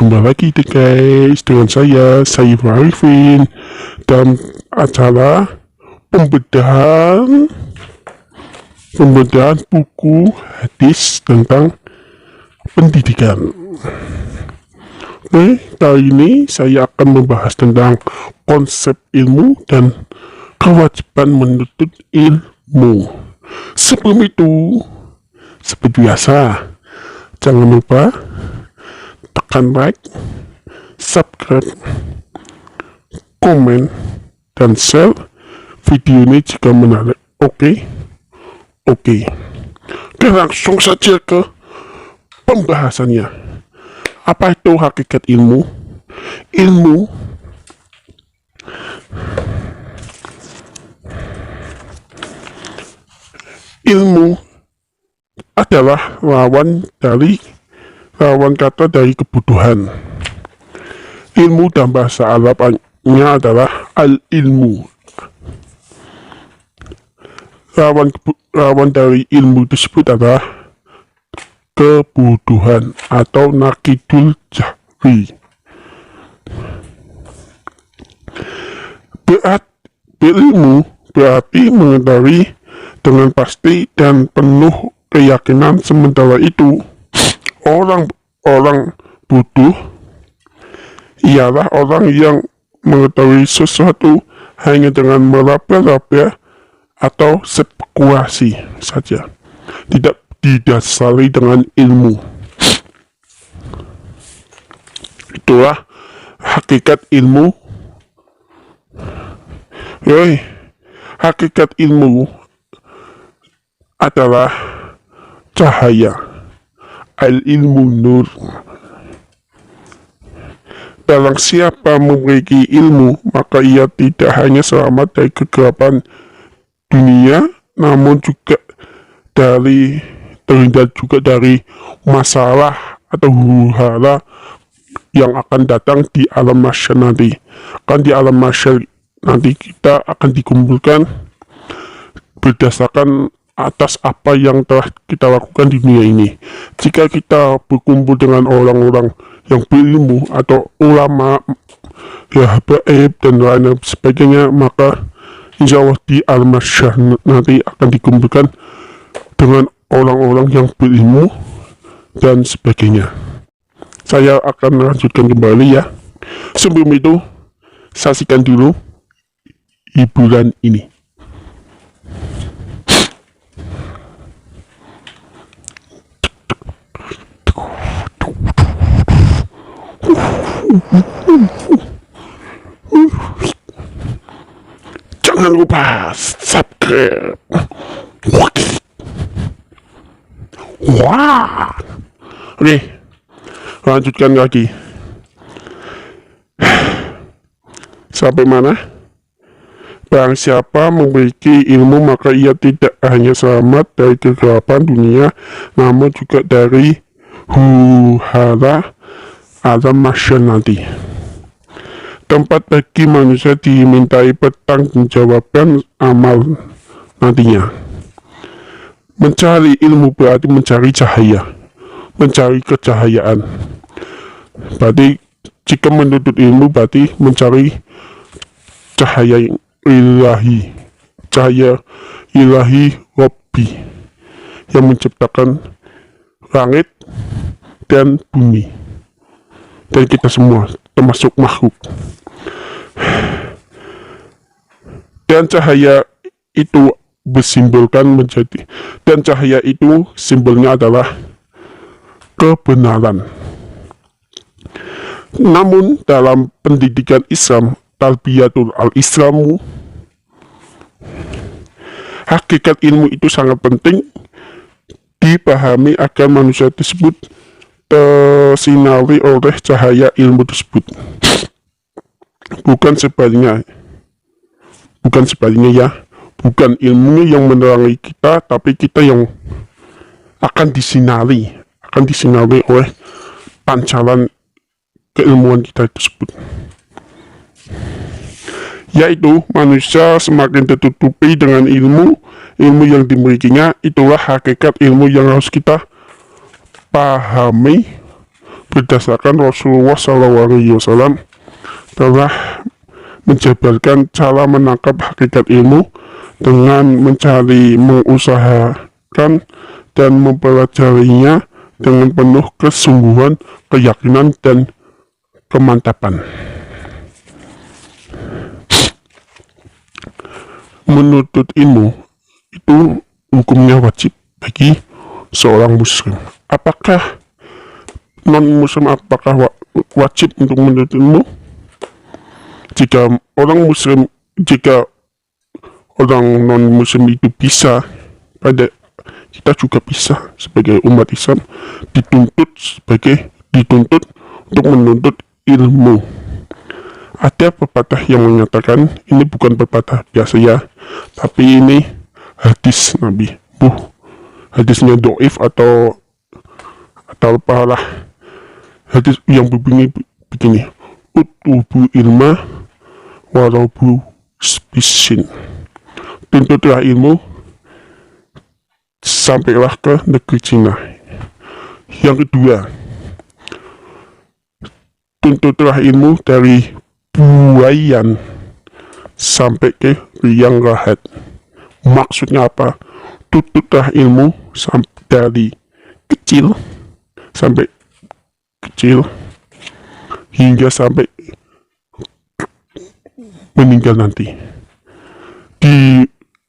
Jumpa lagi deh guys dengan saya Arifin dalam acara pembedahan buku hadis tentang pendidikan. Oke, kali ini saya akan membahas tentang konsep ilmu dan kewajiban menuntut ilmu. Sebelum itu, seperti biasa, jangan lupa tekan like, subscribe, komen, dan share video ini jika menarik. Oke. Dan langsung saja ke pembahasannya. Apa itu hakikat ilmu? Ilmu adalah lawan kata dari kebutuhan. Ilmu dalam bahasa Arabnya adalah al-ilmu. Lawan dari ilmu tersebut adalah kebutuhan atau nakidul jahri. Berilmu berarti mengetahui dengan pasti dan penuh keyakinan, sementara itu orang bodoh ialah orang yang mengetahui sesuatu hanya dengan meraba-raba atau spekulasi saja, tidak didasari dengan ilmu. Itulah hakikat ilmu. Hakikat ilmu adalah cahaya. Al-ilmu nur. Barang siapa memiliki ilmu, maka ia tidak hanya selamat dari kegelapan dunia, namun juga terhindar juga dari masalah atau huru-hara yang akan datang di alam mahsyar nanti. Kan di alam mahsyar nanti kita akan dikumpulkan berdasarkan atas apa yang telah kita lakukan di dunia ini. Jika kita berkumpul dengan orang-orang yang berilmu atau ulama, habaib dan lain sebagainya, maka insya Allah di al-mahsyar nanti akan dikumpulkan dengan orang-orang yang berilmu dan sebagainya. Saya akan melanjutkan kembali ya. Sebelum itu, saksikan dulu hiburan ini. Jangan lupa subscribe. Wah. Oke, lanjutkan lagi. Sampai mana? Barang siapa memiliki ilmu, maka ia tidak hanya selamat dari kegelapan dunia, namun juga dari huru-hara alam mahsyar nanti. Tempat bagi manusia dimintai pertanggungjawaban amal nantinya. Mencari ilmu berarti mencari cahaya, mencari kecahayaan. Berarti jika menuntut ilmu berarti mencari cahaya ilahi, cahaya ilahi Rabbi yang menciptakan langit dan bumi dan kita semua termasuk makhluk. Dan cahaya itu cahaya itu simbolnya adalah kebenaran. Namun dalam pendidikan Islam, tarbiyatul al-Islamu, hakikat ilmu itu sangat penting dipahami agar manusia tersebut tersinari oleh cahaya ilmu tersebut. Bukan sebaliknya ya. Bukan ilmunya yang menerangi kita, tapi kita yang akan disinari oleh pancaran keilmuan kita tersebut. Yaitu manusia semakin tertutupi dengan ilmu yang dimilikinya. Itulah hakikat ilmu yang harus kita pahami berdasarkan Rasulullah SAW telah menjabarkan cara menangkap hakikat ilmu dengan mencari, mengusahakan, dan mempelajarinya dengan penuh kesungguhan, keyakinan, dan kemantapan. Menuntut ilmu itu hukumnya wajib bagi seorang muslim. Apakah non-muslim wajib untuk menuntut ilmu? Jika orang non-muslim itu bisa, pada kita juga bisa sebagai umat Islam dituntut untuk menuntut ilmu. Ada pepatah yang menyatakan, ini bukan pepatah biasa ya, tapi ini hadis Nabi. Hadisnya doif atau apalah. Hadis yang berbunyi begini, utlubu ilma walaupun bisin. Tuntutlah ilmu sampailah ke negeri Cina. Yang kedua, tuntutlah ilmu dari Buayan sampai ke Liang Lahat. Maksudnya apa? Tuntutlah ilmu dari kecil sampai kecil hingga sampai meninggal nanti.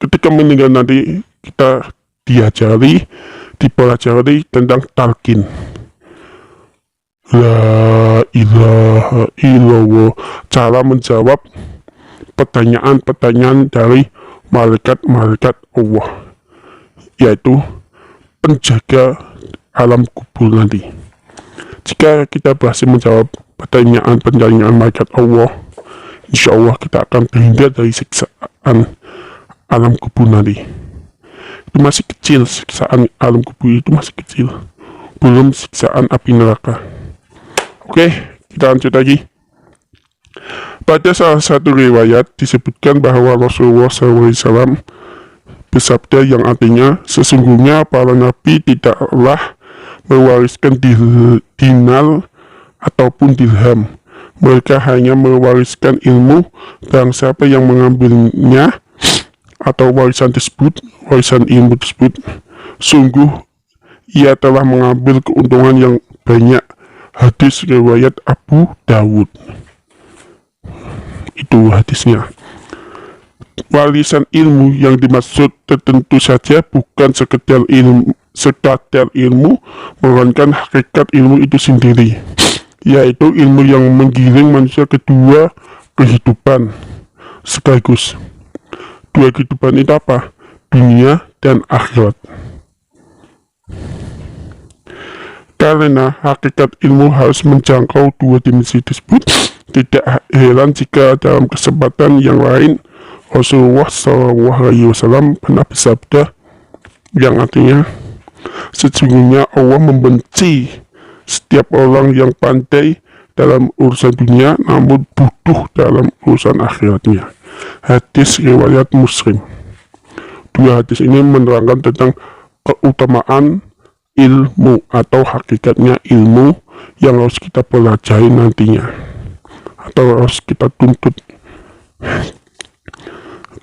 Ketika meninggal nanti kita dipelajari tentang talqin. La ilaha illallah, cara menjawab pertanyaan-pertanyaan dari malaikat-malaikat Allah, yaitu penjaga alam kubur nanti. Jika kita berhasil menjawab pertanyaan-pertanyaan malaikat Allah, insya Allah kita akan terhindar dari siksaan alam kubur nanti. Itu masih kecil, siksaan alam kubur itu masih kecil, belum siksaan api neraka. Oke, kita lanjut lagi. Pada salah satu riwayat disebutkan bahwa Rasulullah SAW bersabda yang artinya, sesungguhnya para nabi tidaklah mewariskan dinar ataupun dirham. Mereka hanya mewariskan ilmu, dan siapa yang mengambilnya atau warisan ilmu tersebut, sungguh ia telah mengambil keuntungan yang banyak. Hadis riwayat Abu Dawud. Itu hadisnya. Warisan ilmu yang dimaksud tentu saja bukan sekadar ilmu, melainkan hakikat ilmu itu sendiri, yaitu ilmu yang menggiring manusia kedua kehidupan sekaligus. Dua kehidupan itu apa? Dunia dan akhirat. Karena hakikat ilmu harus menjangkau dua dimensi tersebut, tidak heran jika dalam kesempatan yang lain Rasulullah SAW pernah bersabda yang artinya, sesungguhnya Allah membenci setiap orang yang pandai dalam urusan dunia namun butuh dalam urusan akhiratnya. Hadis riwayat Muslim. Dua hadis ini menerangkan tentang keutamaan ilmu atau hakikatnya ilmu yang harus kita pelajari nantinya atau harus kita tuntut.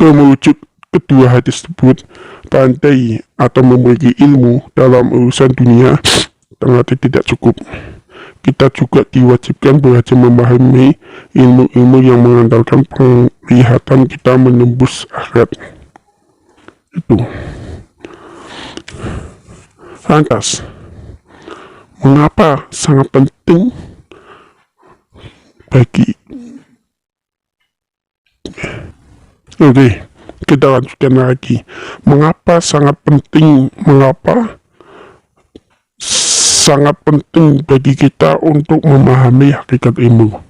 Merujuk kedua hadis tersebut, pandai atau memiliki ilmu dalam urusan dunia ternyata tidak cukup. Kita juga diwajibkan belajar memahami ilmu-ilmu yang mengandalkan penglihatan kita menembus akhirat. Itu. Lantas, mengapa sangat penting bagi kita lanjutkan lagi. Mengapa sangat penting bagi kita untuk memahami hakikat ilmu?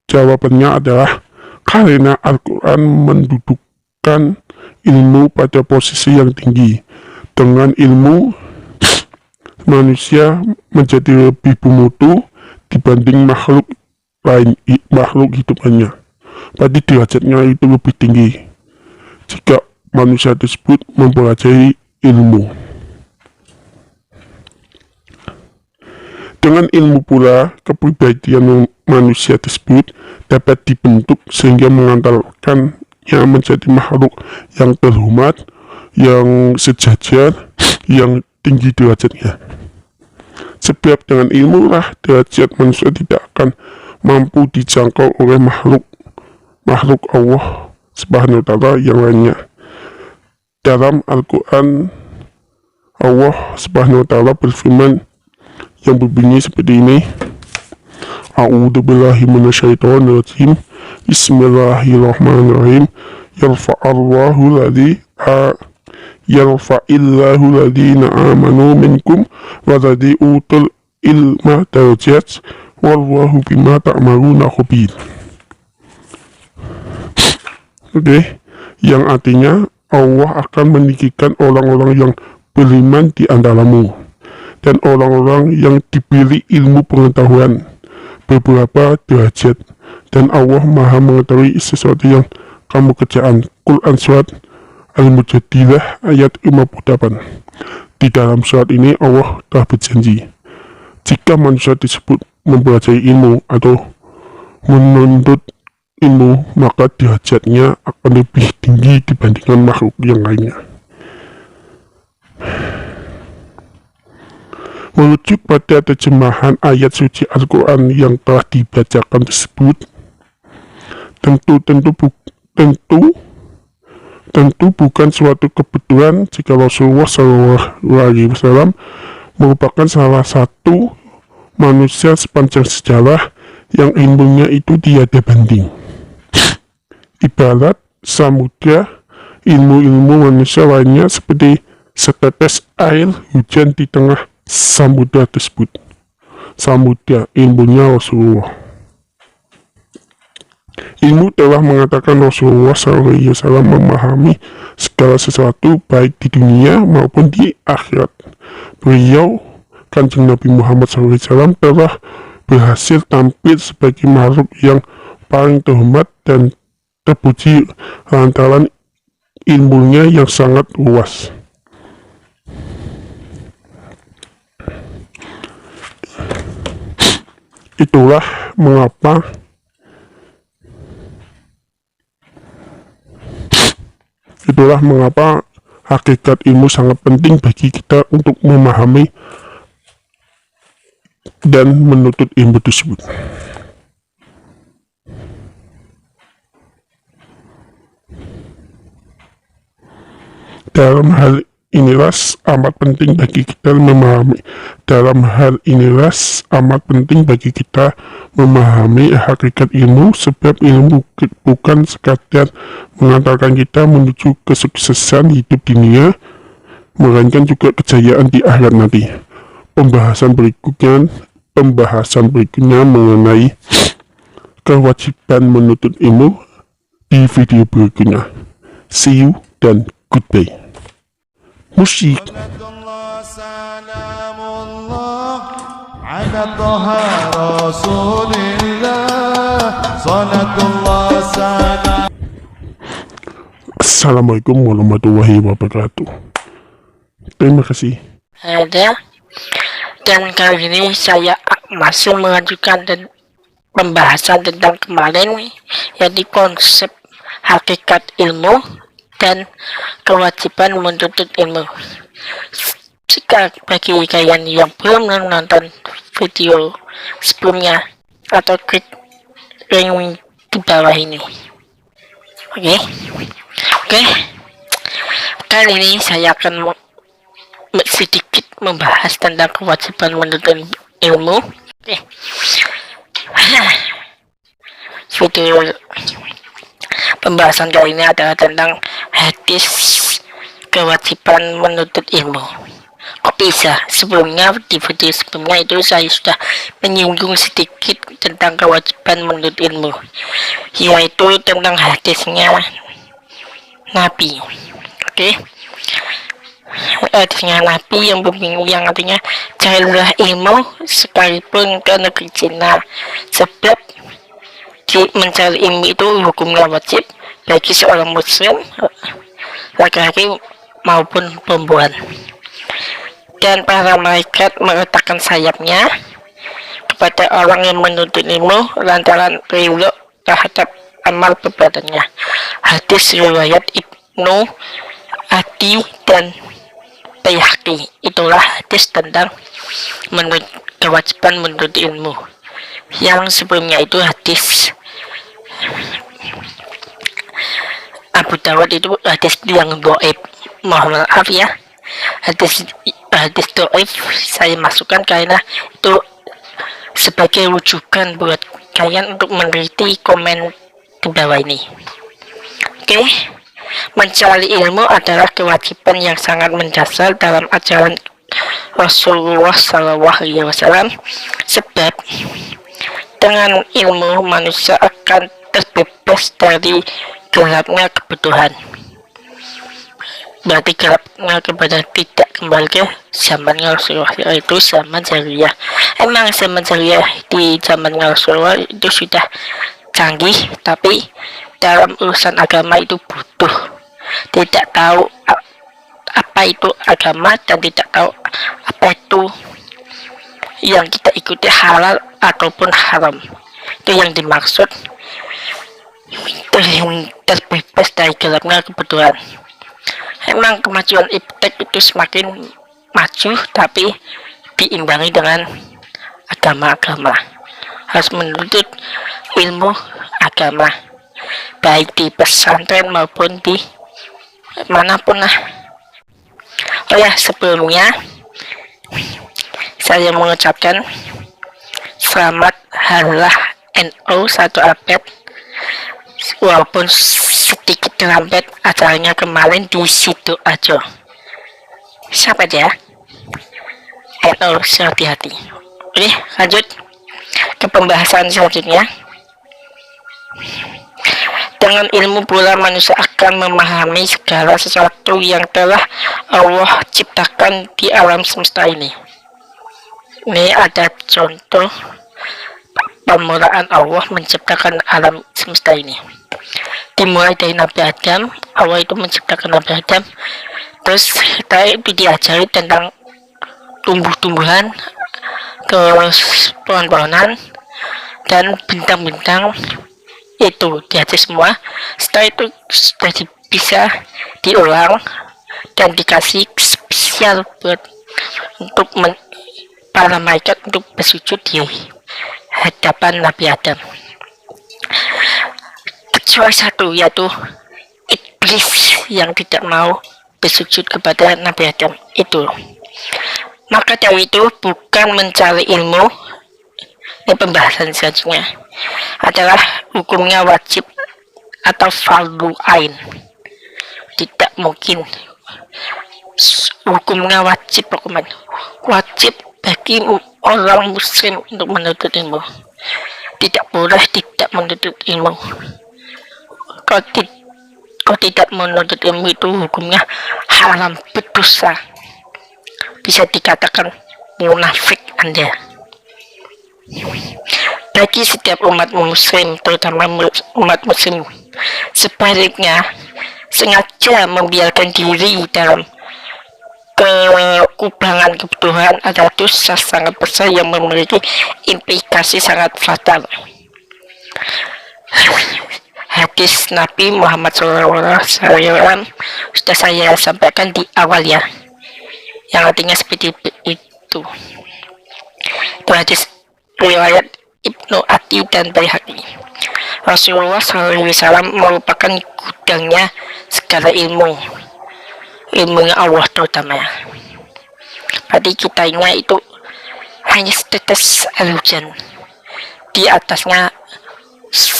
Jawabannya adalah karena Al-Quran mendudukkan ilmu pada posisi yang tinggi. Dengan ilmu, manusia menjadi lebih bermutu dibanding makhluk hidup lainnya. Pada derajatnya itu lebih tinggi jika manusia tersebut mempelajari ilmu. Dengan ilmu pula, kepribadian manusia tersebut dapat dibentuk sehingga mengantarkannya menjadi makhluk yang terhormat, yang sejajar, yang tinggi derajatnya. Sebab dengan ilmu lah derajat manusia tidak akan mampu dijangkau oleh makhluk Allah Subhanahu wa Ta'ala yang lainnya. Dalam Al-Quran, Allah Subhanahu wa Ta'ala berfirman yang berbunyi seperti ini. A'udzu billahi minasyaitonir rajim. Bismillahirrahmanirrahim. Yarfa'illahu ladina amanu minkum waladhi utul ilma darajat wallahu bima ta'maluna khabir. Oke, yang artinya Allah akan meninggikan orang-orang yang beriman di antaramu dan orang-orang yang diberi ilmu pengetahuan beberapa derajat, dan Allah maha mengetahui sesuatu yang kamu kerjakan. Quran Surat Al-Mujadilah ayat 58. Di dalam surat ini Allah telah berjanji, jika manusia tersebut mempelajari ilmu atau menuntut ilmu, maka derajatnya akan lebih tinggi dibandingkan makhluk yang lainnya. Merujuk pada terjemahan ayat suci Al-Quran yang telah dibacakan tersebut, tentu bukan suatu kebetulan jika Rasulullah SAW merupakan salah satu manusia sepanjang sejarah yang ilmunya itu tiada banding. Ibarat samudra, ilmu-ilmu manusia lainnya seperti setetes air hujan di tengah samudra tersebut. Samudra ilmunya Rasulullah. Ilmu telah mengatakan Rasulullah SAW memahami segala sesuatu baik di dunia maupun di akhirat. Beliau, Kanjeng Nabi Muhammad SAW, telah berhasil tampil sebagai makhluk yang paling terhormat dan terpuji lantaran ilmunya yang sangat luas. Itulah mengapa hakikat ilmu sangat penting bagi kita untuk memahami dan menuntut ilmu tersebut. Dalam hal inilah amat penting bagi kita memahami hakikat ilmu, sebab ilmu bukan sekadar mengantarkan kita menuju kesuksesan hidup dunia, melainkan juga kejayaan di akhirat nanti. Pembahasan berikutnya mengenai kewajiban menuntut ilmu di video berikutnya. See you dan goodbye. Musik. Assalamualaikum warahmatullahi wabarakatuh. Terima kasih. Ada. Dan kali ini saya masih mengajukan dan pembahasan tentang kemarin, yaitu konsep hakikat ilmu dan kewajiban menuntut ilmu. Jika bagi kalian yang belum menonton video sebelumnya, atau klik link di bawah ini. Oke. Kali ini saya akan sedikit membahas tentang kewajiban menuntut ilmu. Video pembahasan kali ini adalah tentang hadis kewajiban menuntut ilmu. Kok bisa? Sebelumnya di video sebelumnya itu saya sudah menyinggung sedikit tentang kewajiban menuntut ilmu, yaitu tentang hadisnya Nabi. Hadisnya Nabi yang artinya carilah ilmu sekalipun ke negeri Cina, sebab mencari ilmu itu hukumnya wajib bagi seorang muslim, laki-laki maupun perempuan. Dan para malaikat meletakkan sayapnya kepada orang yang menuntut ilmu lantaran riwayat terhadap amal perbuatannya. Hadis riwayat Ibnu Adi dan Baihaqi. Itulah hadis tentang kewajiban menuntut ilmu. Yang sebelumnya itu hadis Abu Dawud, itu hadis yang dhaif. Mohon maaf ya, hadis dhaif saya masukkan karena itu sebagai rujukan buat kalian untuk meneliti komen di bawah ini. Oke, mencari ilmu adalah kewajiban yang sangat mendasar dalam ajaran Rasulullah SAW, sebab dengan ilmu manusia akan terbebas dari gelapnya kebutuhan. Berarti gelapnya kepada tidak kembali ke zaman Rasulullah, yaitu zaman jahiliyah. Emang zaman jahiliyah di zaman Rasulullah itu sudah canggih, tapi dalam urusan agama itu butuh, tidak tahu apa itu agama dan tidak tahu apa itu yang kita ikuti halal ataupun haram. Itu yang dimaksud terbebas dari gelapnya kebutuhan. Emang kemajuan iptek itu semakin maju, tapi diimbangi dengan agama-agama. Harus menuntut ilmu agama, baik di pesantren maupun di manapun lah. Oh ya, sebelumnya saya mengucapkan selamat Harlah NU 1 abad. Walaupun sedikit terlambat acaranya kemarin di Sidoarjo. Siapa dia? NU, hati-hati. Oke, lanjut ke pembahasan selanjutnya. Dengan ilmu pula manusia akan memahami segala sesuatu yang telah Allah ciptakan di alam semesta ini. Ini ada contoh pemulaan Allah menciptakan alam semesta ini. Dimulai dari Nabi Adam, Allah itu menciptakan Nabi Adam. Terus kita itu diajari tentang tumbuh-tumbuhan, terus pohon-pohonan, dan bintang-bintang. Itu diajar semua. Setelah itu sudah bisa diulang dan dikasih spesial buat untuk para malaikat untuk bersujud di hadapan Nabi Adam. Kecuali satu, yaitu iblis yang tidak mau bersujud kepada Nabi Adam itu. Maka dari itu bukan mencari ilmu, ini pembahasan selanjutnya adalah hukumnya wajib atau fardu ain. Tidak mungkin hukumnya wajib, wajib bagi orang muslim untuk menuntut ilmu. Tidak boleh tidak menuntut ilmu. Kalau tidak menuntut ilmu itu hukumnya haram, berdosa. Bisa dikatakan munafik Anda. Bagi setiap umat muslim, terutama umat muslim sebaliknya, sengaja membiarkan diri dalam kekurangan kebutuhan adalah dosa sangat besar yang memiliki implikasi sangat fatal. Hadis Nabi Muhammad SAW sudah saya sampaikan di awal ya, yang artinya seperti itu. Itu hadis riwayat Ibnu Adi dan Baihaqi. Rasulullah SAW merupakan gudangnya segala ilmunya Allah terutama. Berarti kitanya itu hanya setetes air hujan, di atasnya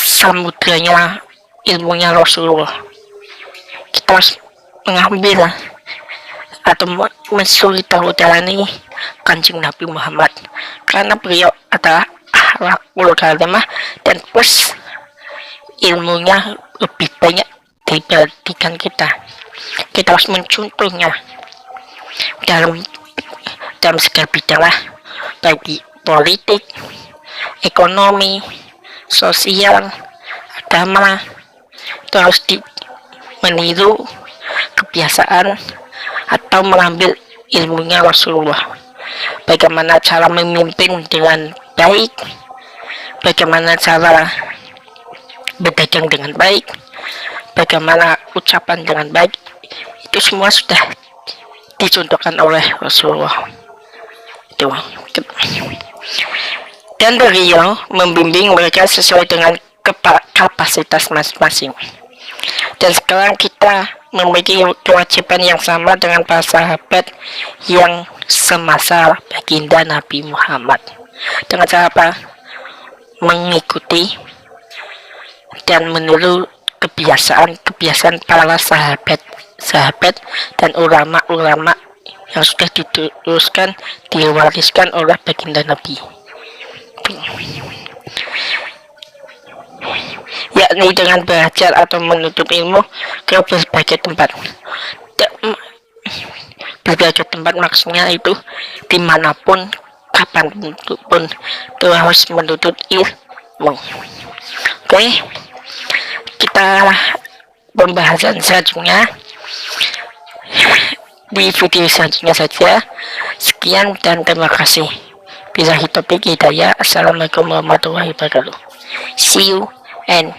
samudranya ilmunya Rasulullah. Kita harus mengambil atau mensuri taudarani Kanjeng Nabi Muhammad, karena beliau adalah akhlakul karimah dan plus ilmunya lebih banyak dibandingkan kita. Kita harus mencontohnya dalam segala bidang lah, bagi politik, ekonomi, sosial, agama. Itu harus meniru kebiasaan atau mengambil ilmunya Rasulullah. Bagaimana cara memimpin dengan baik, bagaimana cara berdagang dengan baik, bagaimana ucapan dengan baik, itu semua sudah dicontohkan oleh Rasulullah itu. Dan beliau membimbing mereka sesuai dengan kapasitas masing-masing. Dan sekarang kita memiliki kewajiban yang sama dengan para sahabat yang semasa baginda Nabi Muhammad. Dengan cara apa? Mengikuti dan meniru kebiasaan para sahabat dan ulama-ulama yang sudah diwariskan oleh baginda Nabi, yakni dengan belajar atau menuntut ilmu ke berbagai tempat. Berbagai tempat maksudnya itu dimanapun, kapanpun itu harus menuntut ilmu. Oke, kita pembahasan selanjutnya di video selanjutnya saja. Sekian dan terima kasih. Billahi taufiq hidayah. Assalamualaikum warahmatullahi wabarakatuh. See you and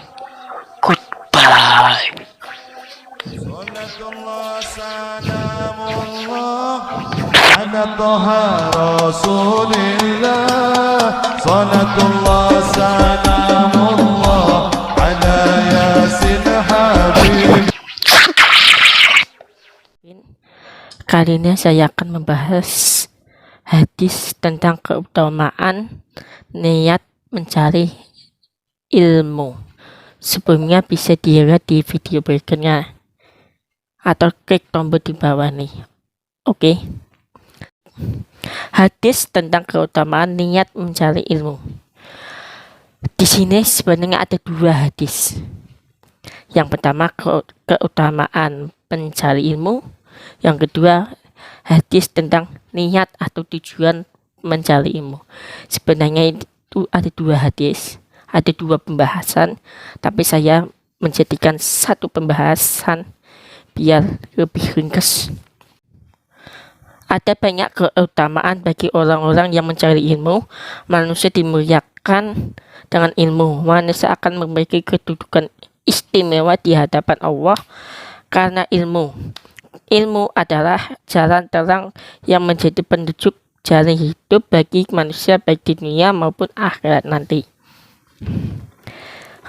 goodbye. Kali ini saya akan membahas hadis tentang keutamaan niat mencari ilmu. Sebelumnya bisa dilihat di video berikutnya atau klik tombol di bawah nih. Oke. Hadis tentang keutamaan niat mencari ilmu. Di sini sebenarnya ada dua hadis. Yang pertama keutamaan mencari ilmu. Yang kedua, hadis tentang niat atau tujuan mencari ilmu. Sebenarnya itu ada dua hadis, ada dua pembahasan, tapi saya menjadikan satu pembahasan biar lebih ringkas. Ada banyak keutamaan bagi orang-orang yang mencari ilmu. Manusia dimuliakan dengan ilmu. Manusia akan memiliki kedudukan istimewa di hadapan Allah karena ilmu. Ilmu adalah jalan terang yang menjadi penunjuk jalan hidup bagi manusia baik di dunia maupun akhirat nanti.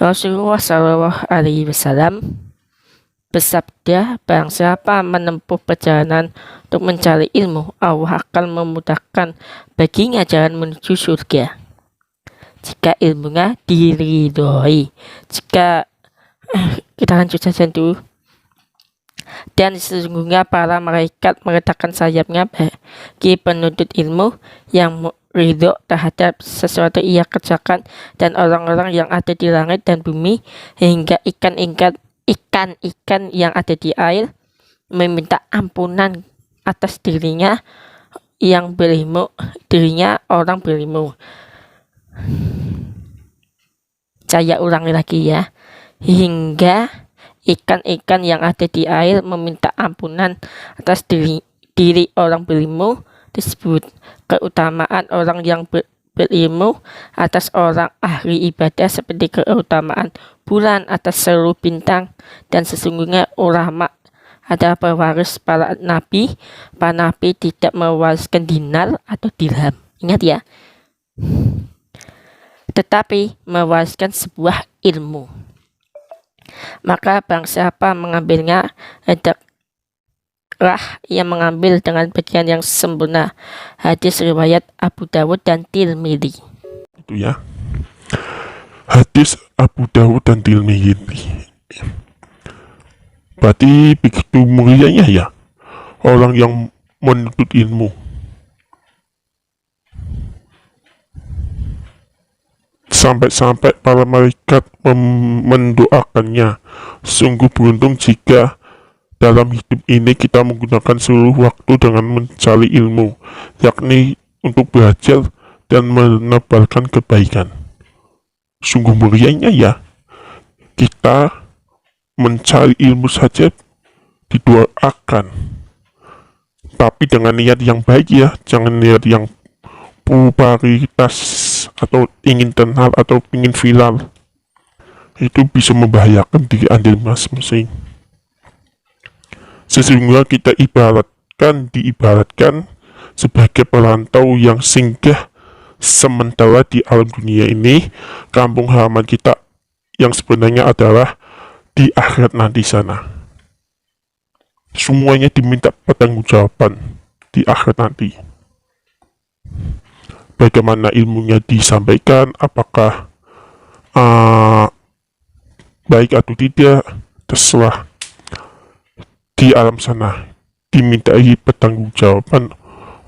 Rasulullah SAW bersabda, barang siapa menempuh perjalanan untuk mencari ilmu, Allah akan memudahkan baginya jalan menuju surga jika ilmunya diridhoi. Kita lanjut saja dulu. Dan sesungguhnya para malaikat meletakkan sayapnya bagi penuntut ilmu yang ridho terhadap sesuatu ia kerjakan, dan orang-orang yang ada di langit dan bumi hingga ikan-ikan yang ada di air meminta ampunan atas dirinya yang berilmu, dirinya orang berilmu. Saya ulangi lagi ya, hingga ikan-ikan yang ada di air meminta ampunan atas diri orang berilmu tersebut. Keutamaan orang yang berilmu atas orang ahli ibadah seperti keutamaan bulan atas seluruh bintang. Dan sesungguhnya ulama adalah pewaris para nabi. Para nabi tidak mewariskan dinar atau dirham, ingat ya, tetapi mewariskan sebuah ilmu. Maka barang siapa mengambilnya, hendaklah ia mengambil dengan bagian yang sempurna. Hadis riwayat Abu Dawud dan Tirmidzi. Itu ya. Hadis Abu Dawud dan Tirmidzi. Berarti begitu mulianya ya orang yang menuntut ilmu. Sampai-sampai para malaikat mendoakannya. Sungguh beruntung jika dalam hidup ini kita menggunakan seluruh waktu dengan mencari ilmu, yakni untuk belajar dan menebarkan kebaikan. Sungguh mulianya ya, kita mencari ilmu saja didoakan, tapi dengan niat yang baik ya, jangan niat yang popularitas atau ingin tenang atau ingin viral, itu bisa membahayakan diri Anda masing-masing. Sesungguhnya kita diibaratkan sebagai perantau yang singgah sementara di alam dunia ini. Kampung halaman kita yang sebenarnya adalah di akhirat nanti sana. Semuanya diminta pertanggungjawaban di akhirat nanti. Bagaimana ilmunya disampaikan, apakah baik atau tidak, terserah. Di alam sana dimintai pertanggungjawaban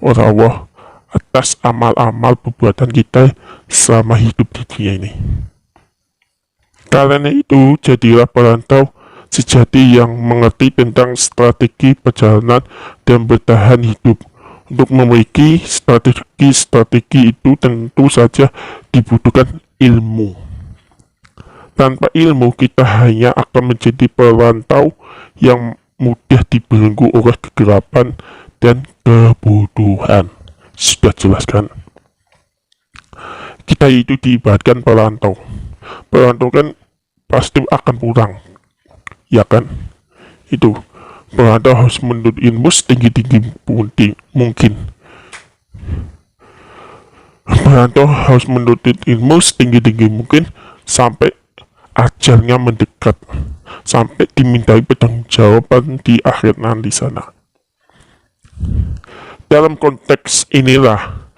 oleh Allah atas amal-amal perbuatan kita selama hidup di dunia ini. Karena itu, jadilah perantau sejati yang mengerti tentang strategi perjalanan dan bertahan hidup. Untuk memiliki strategi itu tentu saja dibutuhkan ilmu. Tanpa ilmu, kita hanya akan menjadi perantau yang mudah dibelenggu oleh kegelapan dan kebodohan. Sudah jelaskan. Kita itu diibaratkan perantau. Perantau kan pasti akan pulang, ya kan? Itu perantau harus menuntut ilmu setinggi-tinggi mungkin. Perantau harus menuntut ilmu setinggi-tinggi mungkin sampai ajalnya mendekat, sampai dimintai pertanggungjawaban di akhir nanti sana. Dalam konteks inilah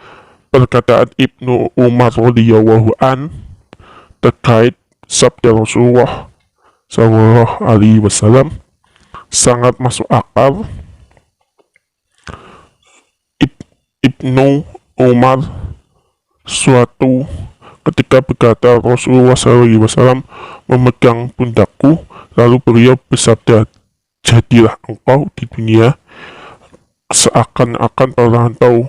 perkataan Ibnu Umar radhiyallahu an terkait sabda Rasulullah Shallallahu Alaihi Wasallam sangat masuk akal. Ibnu Umar suatu ketika berkata, Rasulullah SAW memegang pundakku, lalu beliau bersabda, jadilah engkau di dunia seakan-akan perantau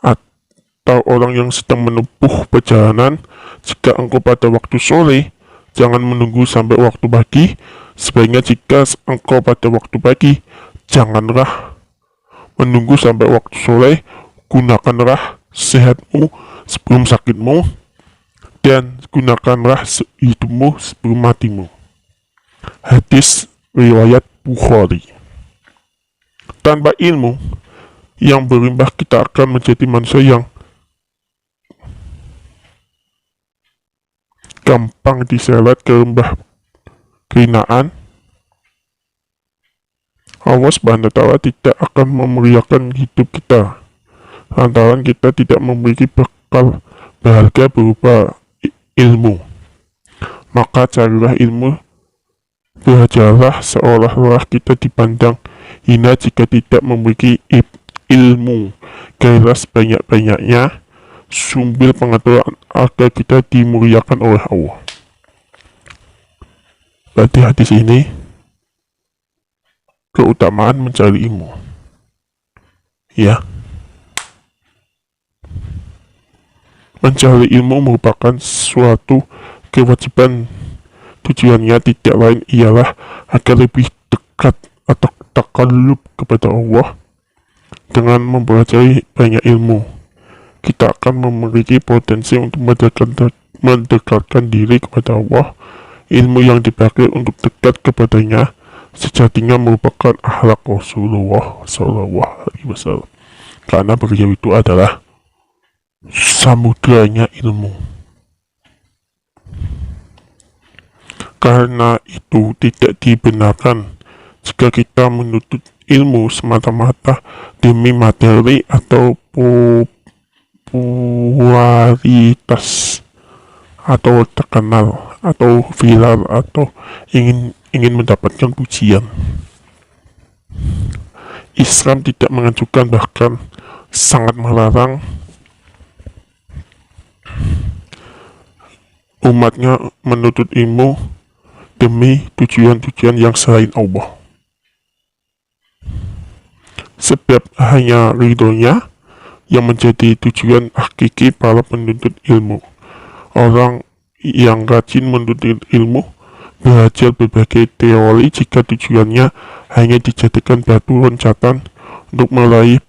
atau orang yang sedang menempuh perjalanan. Jika engkau pada waktu sore, jangan menunggu sampai waktu pagi. Sebaiknya jika engkau pada waktu pagi, janganlah menunggu sampai waktu sore. Gunakanlah sehatmu sebelum sakitmu, dan gunakanlah hidupmu sebelum matimu. Hadis riwayat Bukhari. Tanpa ilmu yang berlimpah, kita akan menjadi manusia yang gampang diseret ke lembah kehinaan. Allah Subhanahu wa Ta'ala tidak akan memuliakan hidup kita lantaran kita tidak memiliki bekal berharga berupa ilmu. Maka carilah ilmu, belajarlah seolah-olah kita dipandang hina jika tidak memiliki ilmu. Carilah sebanyak-banyaknya sumber pengetahuan agar kita dimuliakan oleh Allah. Berarti hadis ini keutamaan mencari ilmu, ya. Mencari ilmu merupakan suatu kewajiban. Tujuannya tidak lain ialah agar lebih dekat atau takallub kepada Allah. Dengan mempelajari banyak ilmu, kita akan memiliki potensi untuk mendekatkan diri kepada Allah. Ilmu yang dipakai untuk dekat kepadanya sejatinya merupakan akhlak Rasulullah SAW, karena beliau itu adalah samudranya ilmu. Karena itu tidak dibenarkan jika kita menuntut ilmu semata-mata demi materi atau popularitas atau terkenal atau viral atau ingin mendapatkan pujian. Islam tidak mengajukan, bahkan sangat melarang umatnya menuntut ilmu demi tujuan-tujuan yang selain Allah. Sebab hanya ridhonya yang menjadi tujuan hakiki para penuntut ilmu. Orang yang rajin menuntut ilmu belajar berbagai teori jika tujuannya hanya dijadikan batu loncatan untuk meraih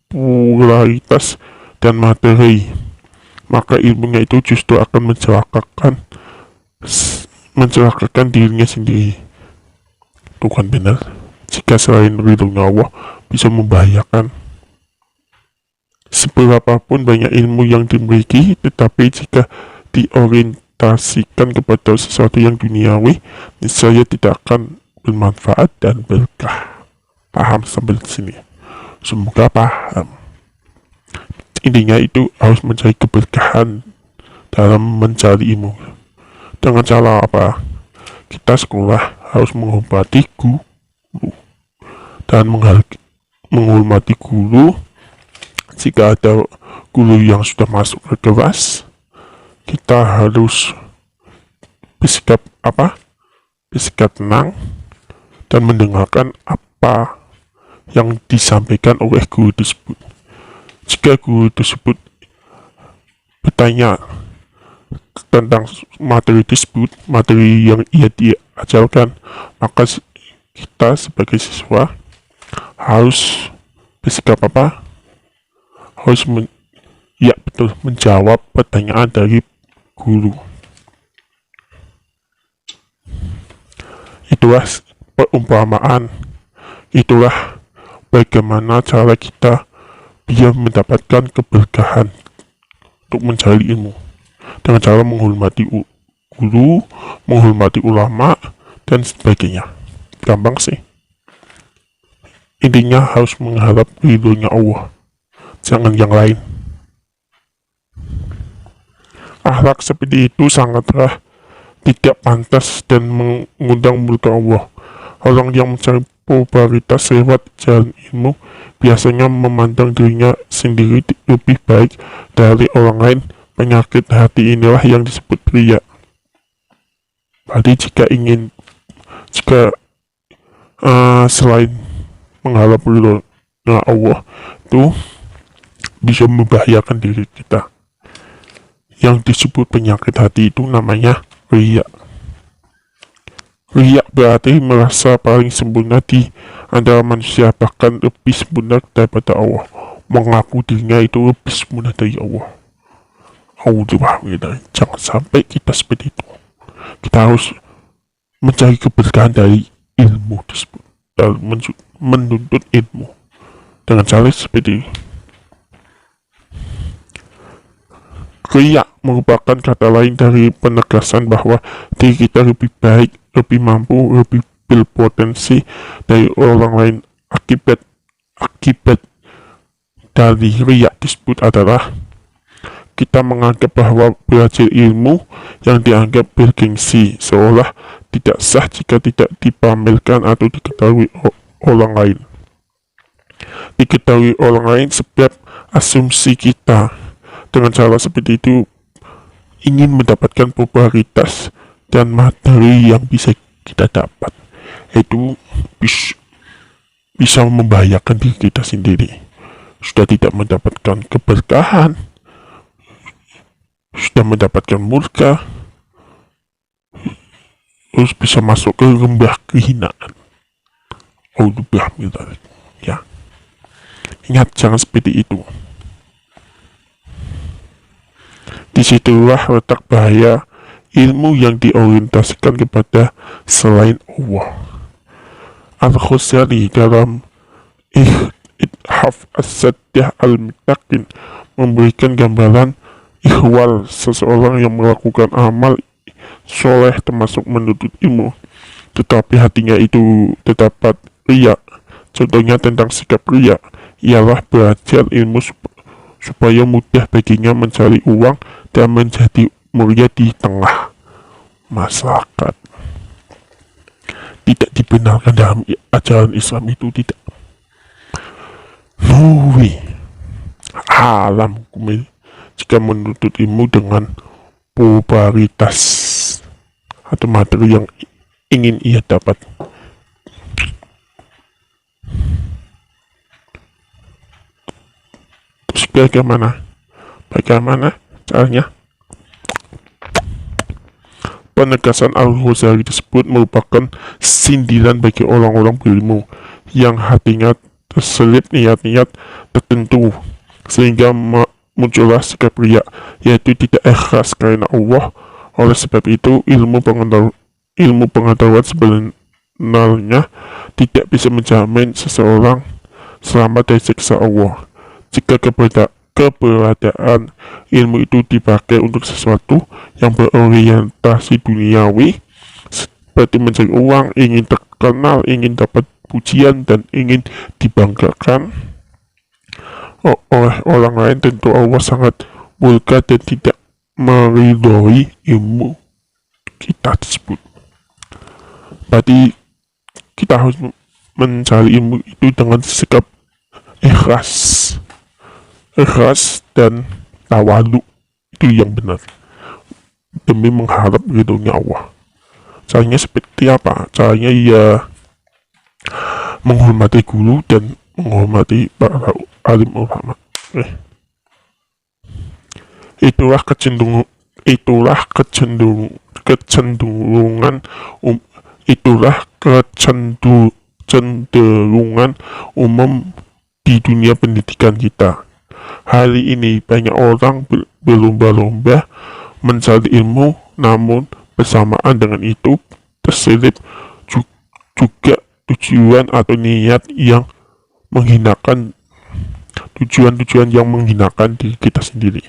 popularitas dan materi, maka ilmunya itu justru akan mencelakakan dirinya sendiri. Itu kan benar. Jika selain ridhonya Allah bisa membahayakan. Seberapapun banyak ilmu yang dimiliki, tetapi jika diorientasikan kepada sesuatu yang duniawi, niscaya tidak akan bermanfaat dan berkah. Paham sampai sini? Semoga paham. Intinya itu harus mencari keberkahan dalam mencari ilmu. Dengan cara apa? Kita sekolah harus menghormati guru dan menghormati guru. Jika ada guru yang sudah masuk ke kelas, kita harus bersikap tenang dan mendengarkan apa yang disampaikan oleh guru tersebut. Jika guru tersebut bertanya tentang materi tersebut, materi yang ia diajarkan, maka kita sebagai siswa harus bersikap harus menjawab pertanyaan dari guru. Itulah perumpamaan, itulah bagaimana cara kita biar mendapatkan keberkahan untuk mencari ilmu, dengan cara menghormati guru, menghormati ulama, dan sebagainya. Gampang sih. Intinya harus mengharap ridhonya Allah, jangan yang lain. Akhlak seperti itu sangatlah tidak pantas dan mengundang murka Allah. Orang yang mencari popularitas lewat jalan ilmu biasanya memandang dirinya sendiri lebih baik dari orang lain. Penyakit hati inilah yang disebut riya. Jadi jika selain mengharap ridhonya Allah itu bisa membahayakan diri kita. Yang disebut penyakit hati itu namanya riya. Riya berarti merasa paling sempurna di antara manusia, bahkan lebih sempurna daripada Allah. Mengaku dirinya itu lebih sempurna dari Allah. Jangan sampai kita seperti itu. Kita harus mencari keberkahan dari ilmu tersebut dan menuntut ilmu dengan cara seperti ini. Riya merupakan kata lain dari penegasan bahwa diri kita lebih baik, lebih mampu, lebih berpotensi dari orang lain. Akibat dari riya tersebut adalah kita menganggap bahwa belajar ilmu yang dianggap bergengsi seolah tidak sah jika tidak dipamerkan atau diketahui orang lain. Diketahui orang lain sebab asumsi kita dengan cara seperti itu ingin mendapatkan popularitas dan materi yang bisa kita dapat. Itu bisa membahayakan diri kita sendiri. Sudah tidak mendapatkan keberkahan, sudah mendapatkan murka, terus bisa masuk ke lembah kehinaan. Ya, ingat jangan seperti itu. Disitulah letak bahaya ilmu yang diorientasikan kepada selain Allah. Al-Ghazali dalam Ithaf As-Saddah Al-Mutakin memberikan gambaran ihwal seseorang yang melakukan amal soleh termasuk menuntut ilmu, tetapi hatinya itu terdapat riya. Contohnya tentang sikap riya ialah belajar ilmu supaya mudah baginya mencari uang dan menjadi mulia di tengah masyarakat. Tidak dibenarkan dalam ajaran Islam itu, tidak. Haram hukum jika menuntut ilmu dengan popularitas atau materi yang ingin ia dapat. Terus bagaimana caranya? Penegasan Al-Ghazali tersebut merupakan sindiran bagi orang-orang berilmu yang hatinya terselip niat-niat tertentu sehingga muncullah sikap riya, yaitu tidak ikhlas karena Allah. Oleh sebab itu, ilmu pengetahuan sebenarnya tidak bisa menjamin seseorang selamat dari siksa Allah. Jika keberadaan ilmu itu dipakai untuk sesuatu yang berorientasi duniawi, seperti mencari uang, ingin terkenal, ingin dapat pujian, dan ingin dibanggakan oleh orang lain, tentu Allah sangat murka dan tidak meridhoi ilmu kita tersebut. Berarti kita harus mencari ilmu itu dengan sikap ikhlas dan tawadhu, itu yang benar, demi mengharap ridhonya Allah. Caranya seperti apa? Caranya ya menghormati guru dan menghormati para alim ulama. Itulah kecenderungan umum di dunia pendidikan kita. Hari ini banyak orang berlomba-lomba mencari ilmu, namun bersamaan dengan itu terselip juga tujuan atau niat yang menghinakan, tujuan-tujuan yang menghinakan diri kita sendiri.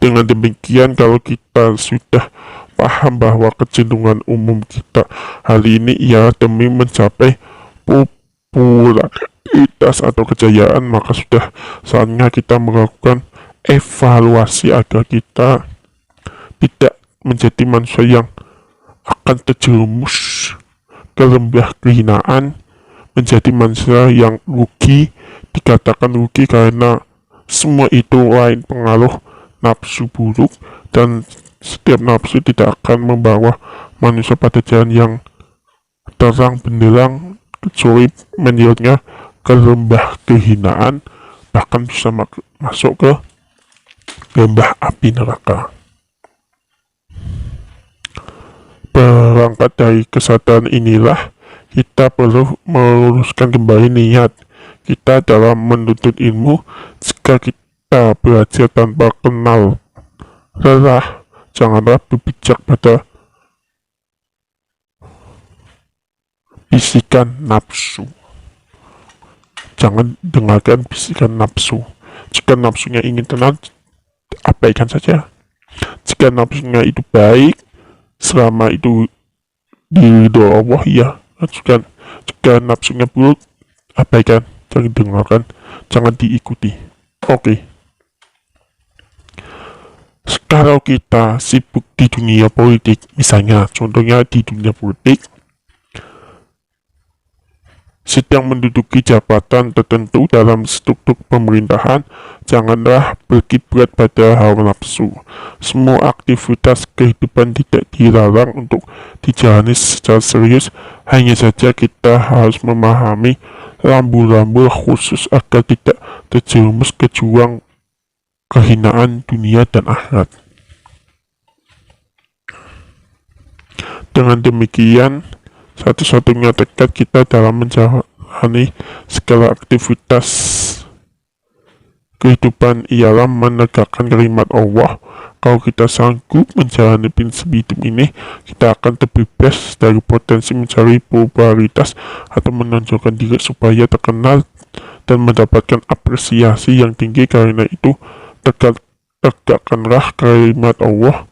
Dengan demikian, kalau kita sudah paham bahwa kecenderungan umum kita hari ini ia demi mencapai popularitas atau kejayaan, maka sudah saatnya kita melakukan evaluasi agar kita tidak menjadi manusia yang akan terjerumus ke lembah kehinaan, menjadi manusia yang rugi. Dikatakan rugi karena semua itu lain pengaruh nafsu buruk, dan setiap nafsu tidak akan membawa manusia pada jalan yang terang benderang, kecuali menyerutnya ke lembah kehinaan, bahkan bisa masuk ke lembah api neraka. Berangkat dari kesadaran inilah kita perlu meluruskan kembali niat kita dalam menuntut ilmu. Jika kita belajar tanpa kenal lelah, janganlah berpijak pada bisikan nafsu. Jangan dengarkan bisikan nafsu. Jika nafsunya ingin tenang, abaikan saja. Jika nafsunya itu baik, selama itu diridho Allah, ya lanjutkan. Jika nafsunya buruk, abaikan, jangan dengarkan, jangan diikuti. Oke. Kalau kita sibuk di dunia politik, misalnya contohnya di dunia politik, sedang menduduki jabatan tertentu dalam struktur pemerintahan, janganlah berkiblat pada hawa nafsu. Semua aktivitas kehidupan tidak dilarang untuk dijalani secara serius, hanya saja kita harus memahami rambu-rambu khusus agar tidak terjerumus ke jurang kehinaan dunia dan akhirat. Dengan demikian, satu-satunya tekad kita dalam menjalani segala aktivitas kehidupan ialah menegakkan kalimat Allah. Kalau kita sanggup menjalani prinsip hidup ini, kita akan terbebas dari potensi mencari popularitas atau menonjolkan diri supaya terkenal dan mendapatkan apresiasi yang tinggi. Karena itu, tegakkanlah kalimat Allah.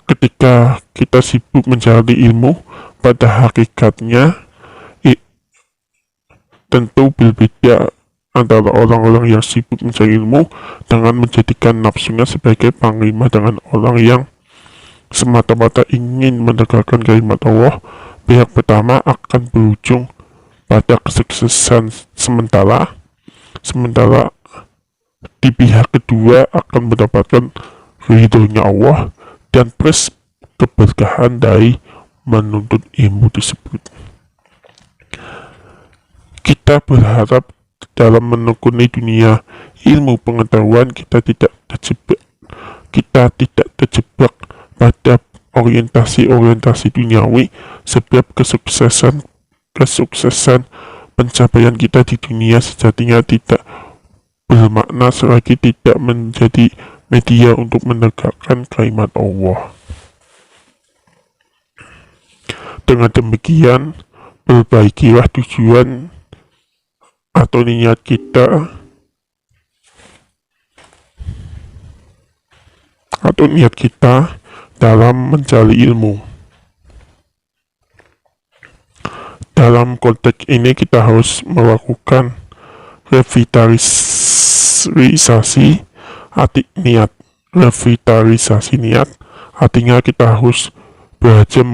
Ketika kita sibuk mencari ilmu, pada hakikatnya tentu berbeda antara orang-orang yang sibuk mencari ilmu dengan menjadikan nafsunya sebagai panglima dengan orang yang semata-mata ingin menegakkan kalimat Allah. Pihak pertama akan berujung pada kesuksesan sementara di pihak kedua akan mendapatkan ridhonya Allah dan plus keberkahan dari menuntut ilmu tersebut. Kita berharap dalam menekuni dunia ilmu pengetahuan kita tidak terjebak pada orientasi duniawi, sebab kesuksesan pencapaian kita di dunia sejatinya tidak bermakna selagi tidak menjadi media untuk menegakkan kalimat Allah. Dengan demikian, perbaikilah tujuan atau niat kita dalam mencari ilmu. Dalam konteks ini kita harus melakukan revitalisasi niat, artinya kita harus belajar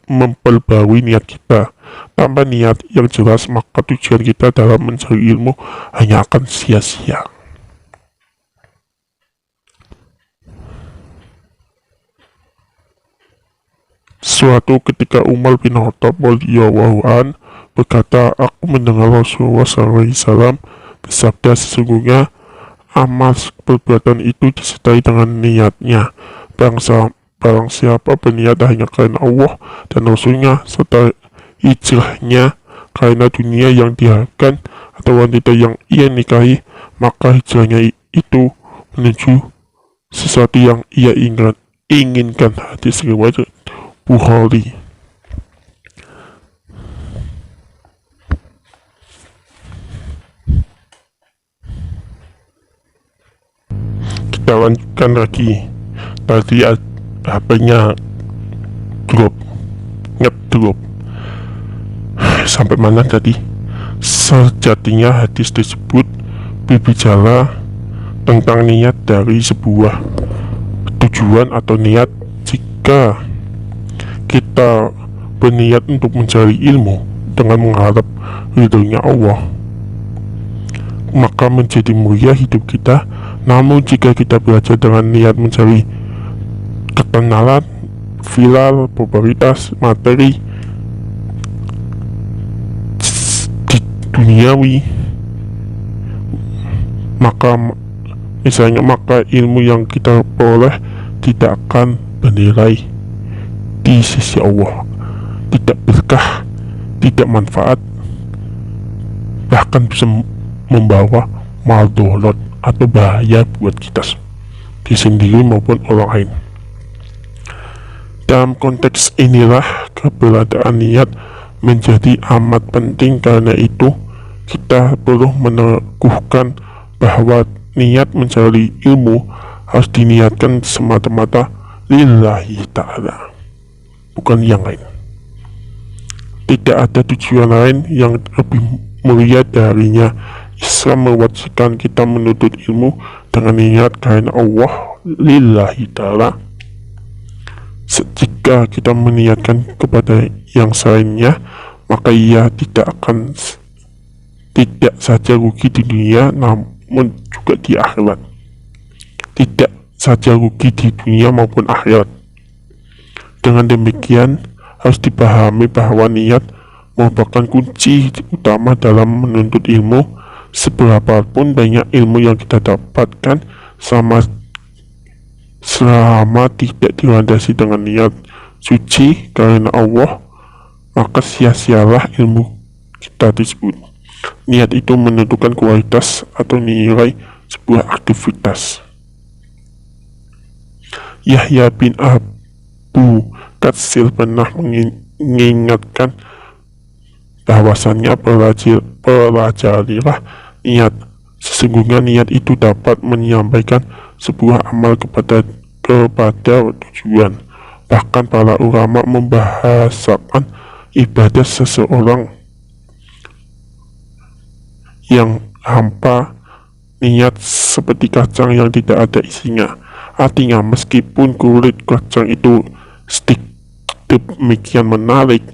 memperbarui niat kita. Tanpa niat yang jelas, maka tujuan kita dalam mencari ilmu hanya akan sia-sia. Suatu ketika Umar bin Khattab radhiyallahu an berkata, aku mendengar Rasulullah SAW bersabda, sesungguhnya amal perbuatan itu disertai dengan niatnya. Barang siapa berniat hanya karena Allah dan Rasulnya, serta hijrahnya karena dunia yang diharapkan atau wanita yang ia nikahi, maka hijrahnya itu menuju sesuatu yang ia inginkan. Hadis riwayat Bukhari. Kita lanjutkan lagi. Tadi HP-nya ngedrop. Sampai mana tadi? Sejatinya hadis tersebut berbicara tentang niat dari sebuah tujuan atau niat. Jika kita berniat untuk mencari ilmu dengan mengharap ridhonya Allah, maka menjadi mulia hidup kita. Namun jika kita belajar dengan niat mencari ketenalan, viral, popularitas, materi di duniawi, maka ilmu yang kita peroleh tidak akan bernilai di sisi Allah, tidak berkah, tidak manfaat, bahkan bisa membawa maldorot atau bahaya buat kita sendiri maupun orang lain. Dalam konteks inilah keberadaan niat menjadi amat penting. Karena itu kita perlu meneguhkan bahwa niat mencari ilmu harus diniatkan semata-mata lillahi ta'ala, bukan yang lain. Tidak ada tujuan lain yang lebih mulia darinya. Islam mewajibkan kita menuntut ilmu dengan niat karena Allah lillahi ta'ala. Jika kita meniatkan kepada yang selainnya, maka ia tidak saja rugi di dunia, namun juga di akhirat. Tidak saja rugi di dunia maupun akhirat. Dengan demikian, harus dipahami bahwa niat merupakan kunci utama dalam menuntut ilmu. Seberapapun banyak ilmu yang kita dapatkan, selama tidak dilandasi dengan niat suci karena Allah, maka sia-sialah ilmu kita tersebut. Niat itu menentukan kualitas atau nilai sebuah aktivitas. Yahya bin Abu Katsir pernah mengingatkan bahwasannya pelajarilah niat. Sesungguhnya niat itu dapat menyampaikan sebuah amal kepada tujuan. Bahkan para ulama membahasakan ibadah seseorang yang hampa niat seperti kacang yang tidak ada isinya. Artinya meskipun kulit kacang itu demikian menarik,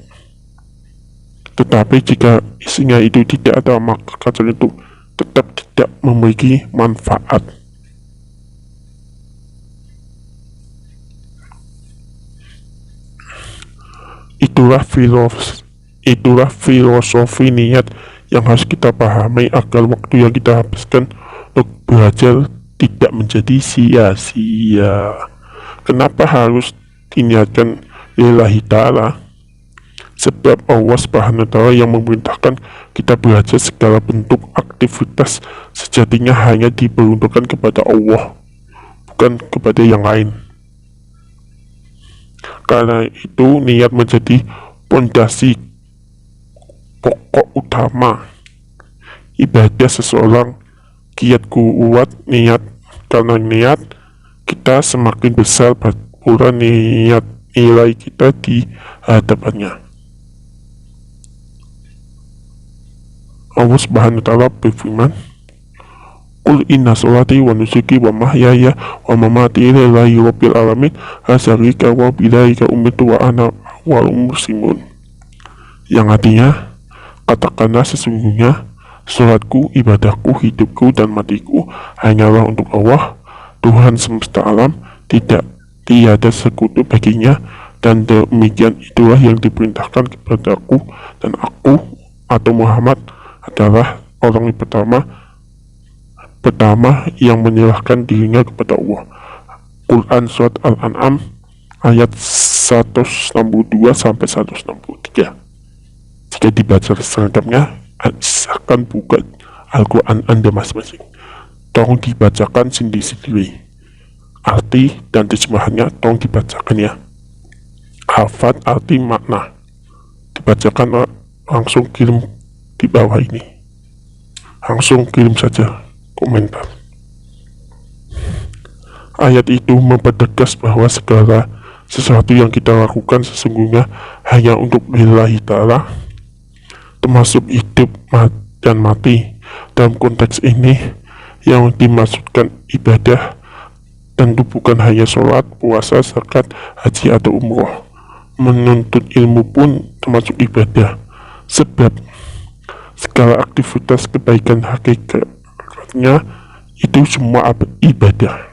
tetapi jika isinya itu tidak ada, maka kacang itu tetap tidak memiliki manfaat. Itulah filosofi niat yang harus kita pahami agar waktu yang kita habiskan untuk belajar tidak menjadi sia-sia. Kenapa harus diniatkan lillahi ta'ala, sebab Allah Subhanahu wa Ta'ala yang memerintahkan kita belajar segala bentuk aktivitas sejatinya hanya diperuntukkan kepada Allah, bukan kepada yang lain. Karena itu niat menjadi pondasi pokok utama ibadah seseorang. Kiat kuat niat, karena niat kita semakin besar pula niat nilai kita di hadapannya. Allah Subhanahu wa Ta'ala berfirman, Qul inna sholati wa nusuki wa mahyaya wa mamati lillahi rabbil alamin la syarika wa bidzalika umirtu wa ana awwalul muslimin. Yang artinya, katakanlah sesungguhnya sholatku, ibadahku, hidupku dan matiku hanyalah untuk Allah, Tuhan semesta alam, tiada sekutu baginya, dan demikian itulah yang diperintahkan kepadaku, dan aku atau Muhammad adalah orang pertama yang menyerahkan dirinya kepada Allah. Quran Surat Al-An'am ayat 162-163. Jika dibaca selengkapnya, akan buka Al-Quran Anda masing-masing. Tolong dibacakan sendiri-sendiri. Arti dan terjemahannya tolong dibacakan ya. Hafat arti makna. Dibacakan langsung kirim di bawah ini. Langsung kirim saja komentar. Ayat itu mempertegas bahwa segala sesuatu yang kita lakukan sesungguhnya hanya untuk lillahi ta'ala, termasuk hidup dan mati. Dalam konteks ini yang dimaksudkan ibadah tentu bukan hanya sholat, puasa, zakat, haji atau umroh. Menuntut ilmu pun termasuk ibadah, sebab segala aktivitas kebaikan hakikatnya itu semua ibadah.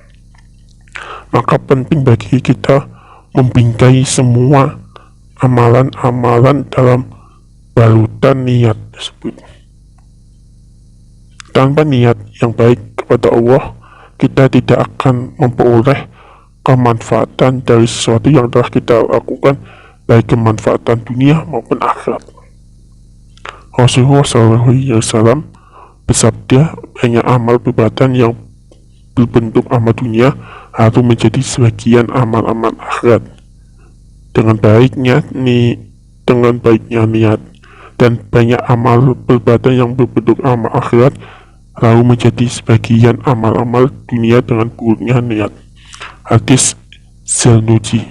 Maka penting bagi kita membingkai semua amalan-amalan dalam balutan niat tersebut. Tanpa niat yang baik kepada Allah, kita tidak akan memperoleh kemanfaatan dari sesuatu yang telah kita lakukan, baik kemanfaatan dunia maupun akhirat. Rasulullah SAW bersabda, banyak amal perbuatan yang berbentuk amal dunia harus menjadi sebagian amal-amal akhirat. Dengan baiknya niat, dan banyak amal perbuatan yang berbentuk amal akhirat lalu menjadi sebagian amal-amal dunia dengan buruknya niat. Hadis Zernuji.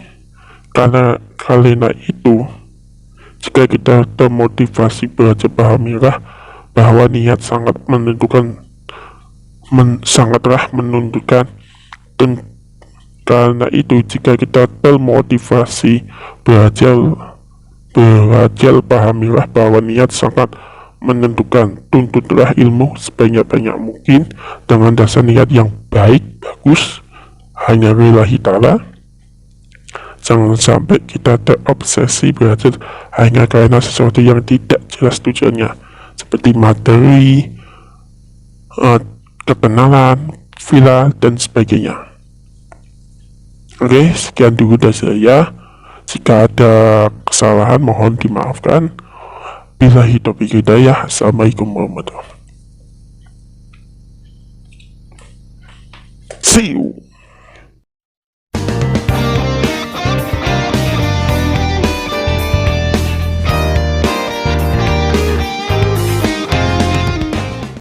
Karena itu, jika kita termotivasi belajar bahamilah bahwa niat sangatlah menentukan. Karena itu, jika kita termotivasi belajar pahamilah bahwa niat sangat menentukan. Tuntutlah ilmu sebanyak-banyak mungkin dengan dasar niat yang bagus, hanya lillahi ta'ala. Jangan sampai kita terobsesi belajar hanya karena sesuatu yang tidak jelas tujuannya, seperti materi, kekenalan, villa, dan sebagainya. Oke, sekian dulu dari saya. Jika ada kesalahan mohon dimaafkan. Billahi taufiq hidayah. Assalamualaikum warahmatullahi wabarakatuh. See you.